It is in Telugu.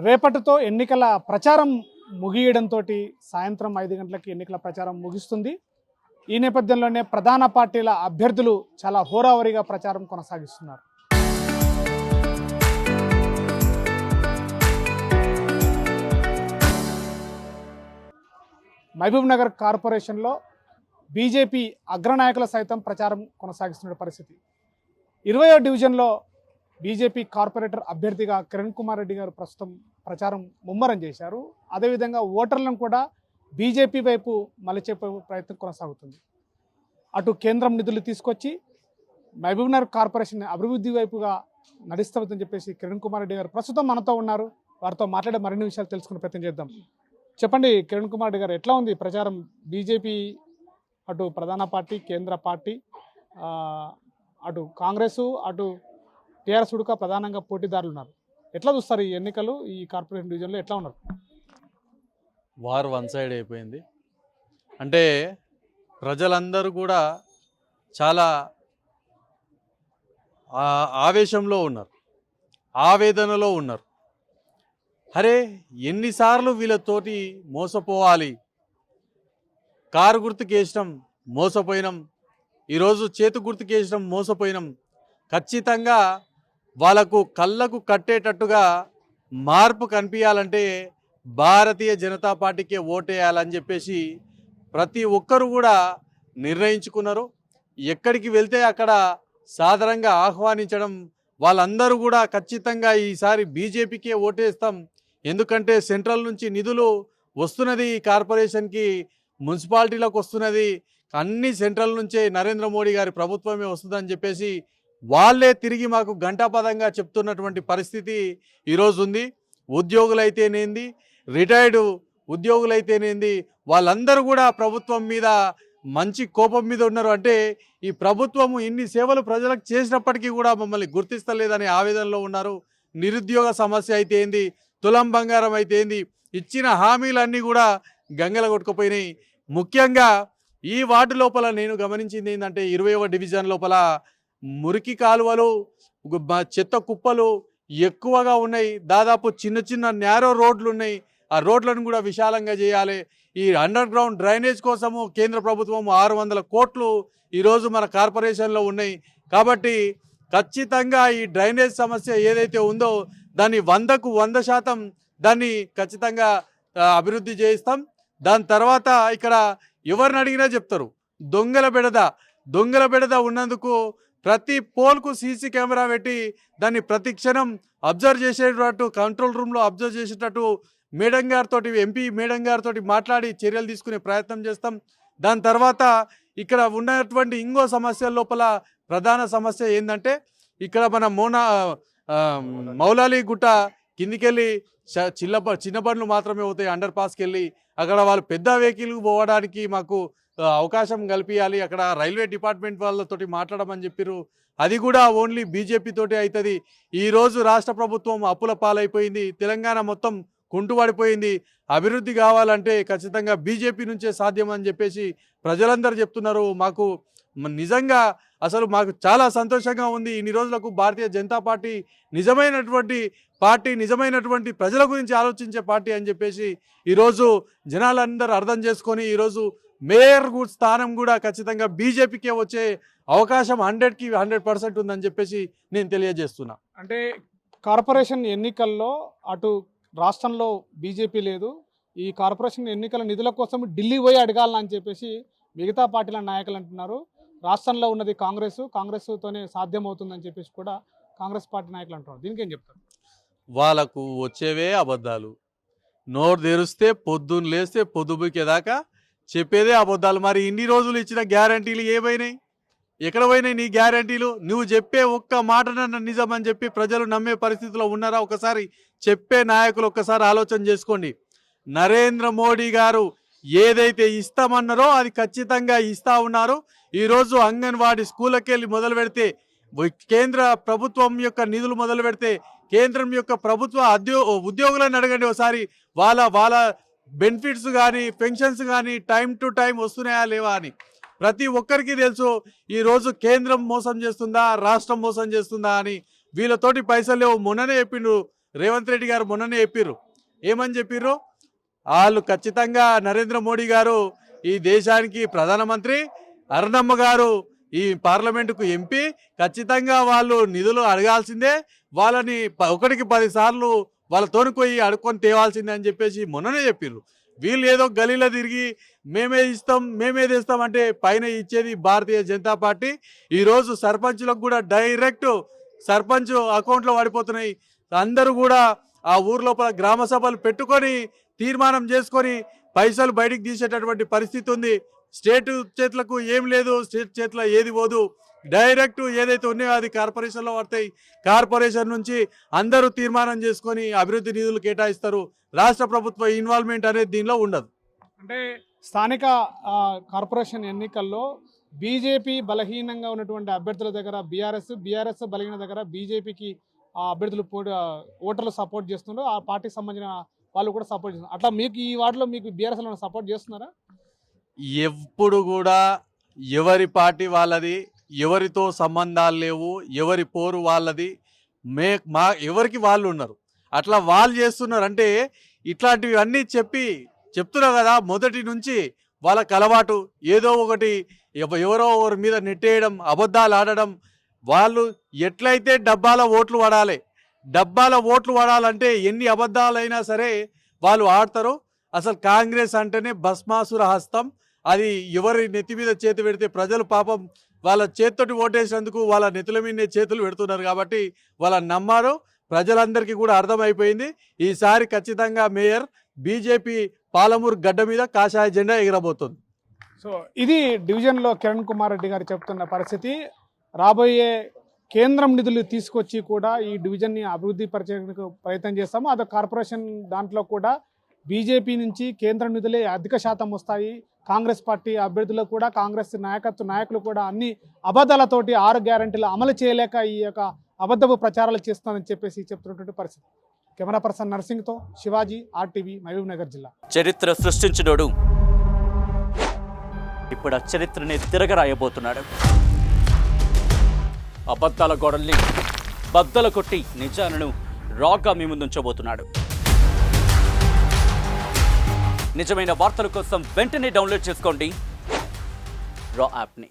రేపటితో ఎన్నికల ప్రచారం ముగియడంతో సాయంత్రం 5 గంటలకి ఎన్నికల ప్రచారం ముగుస్తుంది. ఈ నేపథ్యంలోనే ప్రధాన పార్టీల అభ్యర్థులు చాలా హోరావరిగా ప్రచారం కొనసాగిస్తున్నారు. మహబూబ్ నగర్ కార్పొరేషన్లో బీజేపీ అగ్రనాయకుల సైతం ప్రచారం కొనసాగిస్తున్న పరిస్థితి. 20వ డివిజన్లో బీజేపీ కార్పొరేటర్ అభ్యర్థిగా కిరణ్ కుమార్ రెడ్డి గారు ప్రస్తుతం ప్రచారం ముమ్మరం చేశారు. అదేవిధంగా ఓటర్లను కూడా బీజేపీ వైపు మలచే ప్రయత్నం కొనసాగుతుంది. అటు కేంద్రం నిధులు తీసుకొచ్చి మహబూబ్ నగర్ కార్పొరేషన్ అభివృద్ధి వైపుగా నడుస్తామని చెప్పేసి కిరణ్ కుమార్ రెడ్డి గారు ప్రస్తుతం మనతో ఉన్నారు. వారితో మాట్లాడే మరిన్ని విషయాలు తెలుసుకునే ప్రయత్నం చేద్దాం. చెప్పండి కిరణ్ కుమార్ రెడ్డి గారు, ఎట్లా ఉంది ప్రచారం? బీజేపీ అటు ప్రధాన పార్టీ, కేంద్ర పార్టీ, అటు కాంగ్రెస్, అటు టీఆర్ఎస్ ఉడక ప్రధానంగా పోటీదారులు ఉన్నారు. ఎట్లా చూస్తారు ఈ ఎన్నికలు? ఈ కార్పొరేషన్ డివిజన్లో ఎట్లా ఉన్నారు? వార్ వన్ సైడ్ అయిపోయింది. అంటే ప్రజలందరూ కూడా చాలా ఆవేశంలో ఉన్నారు, ఆవేదనలో ఉన్నారు. అరే ఎన్నిసార్లు వీళ్ళతోటి మోసపోవాలి? కారు గుర్తుకేసినాం, మోసపోయినాం. ఈరోజు చేతు గుర్తుకేసినాం, మోసపోయినాం. ఖచ్చితంగా వాళ్ళకు కళ్ళకు కట్టేటట్టుగా మార్పు కనిపించాలంటే భారతీయ జనతా పార్టీకే ఓటేయాలని చెప్పేసి ప్రతి ఒక్కరు కూడా నిర్ణయించుకున్నారు. ఎక్కడికి వెళ్తే అక్కడ సాధారణంగా ఆహ్వానించడం, వాళ్ళందరూ కూడా ఖచ్చితంగా ఈసారి బీజేపీకే ఓటేస్తాం, ఎందుకంటే సెంట్రల్ నుంచి నిధులు వస్తున్నది, కార్పొరేషన్కి మున్సిపాలిటీలకు వస్తున్నది, అన్ని సెంట్రల్ నుంచే నరేంద్ర మోడీ గారి ప్రభుత్వమే వస్తుందని చెప్పేసి వాళ్ళే తిరిగి మాకు ఘంటాపదంగా చెప్తున్నటువంటి పరిస్థితి ఈరోజు ఉంది. ఉద్యోగులైతేనేంది, రిటైర్డ్ ఉద్యోగులైతేనేంది, వాళ్ళందరూ కూడా ప్రభుత్వం మీద మంచి కోపం మీద ఉన్నారు. అంటే ఈ ప్రభుత్వము ఇన్ని సేవలు ప్రజలకు చేసినప్పటికీ కూడా మమ్మల్ని గుర్తిస్తలేదనే ఆవేదనలో ఉన్నారు. నిరుద్యోగ సమస్య అయితే ఏంది, తులం బంగారం అయితే ఏంది, ఇచ్చిన హామీలన్నీ కూడా గంగల కొట్టుకుపోయినాయి. ముఖ్యంగా ఈ వార్డు లోపల నేను గమనించింది ఏంటంటే 20వ డివిజన్ లోపల మురికి కాలువలు, చెత్త కుప్పలు ఎక్కువగా ఉన్నాయి. దాదాపు చిన్న చిన్న నేరో రోడ్లు ఉన్నాయి. ఆ రోడ్లను కూడా విశాలంగా చేయాలి. ఈ అండర్ గ్రౌండ్ డ్రైనేజ్ కోసము కేంద్ర ప్రభుత్వం 600 కోట్లు ఈరోజు మన కార్పొరేషన్లో ఉన్నాయి. కాబట్టి ఖచ్చితంగా ఈ డ్రైనేజ్ సమస్య ఏదైతే ఉందో దాన్ని 100కు 100% దాన్ని ఖచ్చితంగా అభివృద్ధి చేయిస్తాం. దాని తర్వాత ఇక్కడ ఎవరిని అడిగినా చెప్తారు దొంగల బెడద ఉన్నందుకు ప్రతి పోల్కు సీసీ కెమెరా పెట్టి దాన్ని ప్రతి క్షణం అబ్జర్వ్ చేసేటట్టు, కంట్రోల్ రూమ్లో అబ్జర్వ్ చేసేటట్టు మేడం గారితో, ఎంపీ మేడం గారితో మాట్లాడి చర్యలు తీసుకునే ప్రయత్నం చేస్తాం. దాని తర్వాత ఇక్కడ ఉన్నటువంటి ఇంకో సమస్య లోపల ప్రధాన సమస్య ఏంటంటే ఇక్కడ మన మౌలాలి గుట్ట కిందికెళ్ళి చిన్న బండ్లు మాత్రమే అవుతాయి. అండర్ పాస్కి వెళ్ళి అక్కడ వాళ్ళు పెద్ద వెహికల్ పోవడానికి మాకు అవకాశం కల్పించాలి. అక్కడ రైల్వే డిపార్ట్మెంట్ వాళ్ళతోటి మాట్లాడమని చెప్పారు. అది కూడా ఓన్లీ బీజేపీ తోటి అవుతుంది. ఈరోజు రాష్ట్ర ప్రభుత్వం అప్పుల పాలైపోయింది, తెలంగాణ మొత్తం కుంటుపడిపోయింది. అభివృద్ధి కావాలంటే ఖచ్చితంగా బీజేపీ నుంచే సాధ్యం అని చెప్పేసి ప్రజలందరూ చెప్తున్నారు. మాకు నిజంగా అసలు మాకు చాలా సంతోషంగా ఉంది. ఇన్ని రోజులకు భారతీయ జనతా పార్టీ నిజమైనటువంటి ప్రజల గురించి ఆలోచించే పార్టీ అని చెప్పేసి ఈరోజు జనాలందరూ అర్థం చేసుకొని ఈరోజు మేయర్ స్థానం కూడా ఖచ్చితంగా బీజేపీకే వచ్చే అవకాశం 100కి 100% ఉందని చెప్పేసి నేను తెలియజేస్తున్నా. అంటే కార్పొరేషన్ ఎన్నికల్లో అటు రాష్ట్రంలో బీజేపీ లేదు, ఈ కార్పొరేషన్ ఎన్నికల నిధుల కోసం ఢిల్లీ పోయి అడగాలని చెప్పేసి మిగతా పార్టీల నాయకులు అంటున్నారు. రాష్ట్రంలో ఉన్నది కాంగ్రెస్తోనే సాధ్యమవుతుందని చెప్పేసి కూడా కాంగ్రెస్ పార్టీ నాయకులు అంటున్నారు. దీనికి ఏం చెప్తారు? వాళ్ళకు వచ్చేవే అబద్ధాలు. నోరు తెరిస్తే పొద్దున్న లేస్తే పొద్దుబుకేదాకా చెప్పేదే అబద్ధాలు. మరి ఇన్ని రోజులు ఇచ్చిన గ్యారంటీలు ఏమైనాయి? ఎక్కడ పోయినాయి నీ గ్యారంటీలు? నువ్వు చెప్పే ఒక్క మాటనన్న నిజం అని చెప్పి ప్రజలు నమ్మే పరిస్థితిలో ఉన్నారా? ఒకసారి చెప్పే నాయకులు ఒక్కసారి ఆలోచన చేసుకోండి. నరేంద్ర మోడీ గారు ఏదైతే ఇస్తామన్నారో అది ఖచ్చితంగా ఇస్తా ఉన్నారు. ఈరోజు అంగన్వాడీ స్కూళ్ళకి వెళ్ళి మొదలు పెడితే, కేంద్ర ప్రభుత్వం యొక్క నిధులు మొదలు పెడితే, కేంద్రం యొక్క ప్రభుత్వ ఉద్యోగులను అడగండి ఒకసారి, వాళ్ళ బెనిఫిట్స్ కానీ పెన్షన్స్ కానీ టైం టు టైం వస్తున్నాయా లేవా అని ప్రతి ఒక్కరికి తెలుసు. ఈరోజు కేంద్రం మోసం చేస్తుందా, రాష్ట్రం మోసం చేస్తుందా అని. వీళ్ళతోటి పైసలు లేవు. మొన్ననే చెప్పిండు రేవంత్ రెడ్డి గారు మొన్ననే చెప్పిర్రు. ఏమని చెప్పిర్రు? వాళ్ళు ఖచ్చితంగా నరేంద్ర మోడీ గారు ఈ దేశానికి ప్రధానమంత్రి, అరుణమ్మ గారు ఈ పార్లమెంటుకు ఎంపీ, ఖచ్చితంగా వాళ్ళు నిధులు అడగాల్సిందే, వాళ్ళని ఒకటికి 10 సార్లు వాళ్ళతోని పోయి అడుక్కొని తేవాల్సిందే అని చెప్పేసి మొన్ననే చెప్పిర్రు. వీళ్ళు ఏదో గలీలో తిరిగి మేమే తెస్తాం అంటే పైన ఇచ్చేది భారతీయ జనతా పార్టీ. ఈరోజు సర్పంచులకు కూడా డైరెక్ట్ సర్పంచ్ అకౌంట్లో పడిపోతున్నాయి. అందరూ కూడా ఆ ఊరు లోపల గ్రామ సభలు పెట్టుకొని తీర్మానం చేసుకొని పైసలు బయటికి తీసేటటువంటి పరిస్థితి ఉంది. స్టేట్ చేతులకు ఏం లేదు, స్టేట్ చేతిలో ఏది పోదు, డైరెక్ట్ ఏదైతే ఉన్నాయో అది కార్పొరేషన్లో పడతాయి. కార్పొరేషన్ నుంచి అందరూ తీర్మానం చేసుకొని అభివృద్ధి నిధులు కేటాయిస్తారు. రాష్ట్ర ప్రభుత్వ ఇన్వాల్వ్మెంట్ అనేది దీనిలో ఉండదు. అంటే స్థానిక కార్పొరేషన్ ఎన్నికల్లో బీజేపీ బలహీనంగా ఉన్నటువంటి అభ్యర్థుల దగ్గర బీఆర్ఎస్ బలహీన దగ్గర బీజేపీకి అభ్యర్థులు ఓటర్లు సపోర్ట్ చేస్తున్నారు. ఆ పార్టీకి సంబంధించిన వాళ్ళు కూడా సపోర్ట్ చేస్తున్నారు. అట్లా మీకు ఈ వార్డులో మీకు బీఆర్ఎస్లో సపోర్ట్ చేస్తున్నారా? ఎప్పుడు కూడా ఎవరి పార్టీ వాళ్ళది, ఎవరితో సంబంధాలు లేవు, ఎవరి పోరు వాళ్ళది, ఎవరికి వాళ్ళు ఉన్నారు. అట్లా వాళ్ళు చేస్తున్నారు అంటే ఇట్లాంటివి అన్నీ చెప్తున్నారు కదా. మొదటి నుంచి వాళ్ళకి అలవాటు ఏదో ఒకటి ఎవరో ఒకరి మీద నెట్టేయడం, అబద్ధాలు ఆడడం. వాళ్ళు ఎట్లయితే డబ్బాల ఓట్లు పడాలంటే ఎన్ని అబద్ధాలైనా సరే వాళ్ళు ఆడతారు. అసలు కాంగ్రెస్ అంటేనే భస్మాసుర హస్తం. అది ఎవరి నెత్తి మీద చేతి పెడితే ప్రజలు పాపం వాళ్ళ చేతితోటి ఓటేసినందుకు వాళ్ళ నెత్తుల మీదనే చేతులు పెడుతున్నారు కాబట్టి వాళ్ళని నమ్మారు. ప్రజలందరికీ కూడా అర్థమైపోయింది. ఈసారి ఖచ్చితంగా మేయర్ బీజేపీ పాలమూరు గడ్డ మీద కాషాయ జెండా ఎగరబోతుంది. సో ఇది డివిజన్లో కిరణ్ కుమార్ రెడ్డి గారు చెప్తున్న పరిస్థితి. రాబోయే కేంద్రం నిధులు తీసుకొచ్చి కూడా ఈ డివిజన్ని అభివృద్ధి పరిచేందుకు ప్రయత్నం చేస్తాము. అదే కార్పొరేషన్ దాంట్లో కూడా బీజేపీ నుంచి కేంద్ర నిధులే అధిక శాతం వస్తాయి. కాంగ్రెస్ పార్టీ అభ్యర్థులకు కూడా కాంగ్రెస్ నాయకులు కూడా అన్ని అబద్ధాలతోటి 6 గ్యారెంటీలు అమలు చేయలేక ఈ యొక్క అబద్ధపు ప్రచారాలు చేస్తానని చెప్పేసి చెప్తున్నటువంటి పరిస్థితి. కెమెరా పర్సన్ నర్సింగ్తో శివాజీ, RTV, మహబూబ్ నగర్ జిల్లా. చరిత్ర సృష్టించినోడు ఇప్పుడు ఆ చరిత్రని తిరగరాయబోతున్నాడు. అబద్ధాల గోడల్ని బద్దలు కొట్టి నిజాలను రాగా మీ ముందుంచబోతున్నాడు. నిజమైన వార్తల కోసం వెంటనే డౌన్లోడ్ చేసుకోండి రా యాప్ని.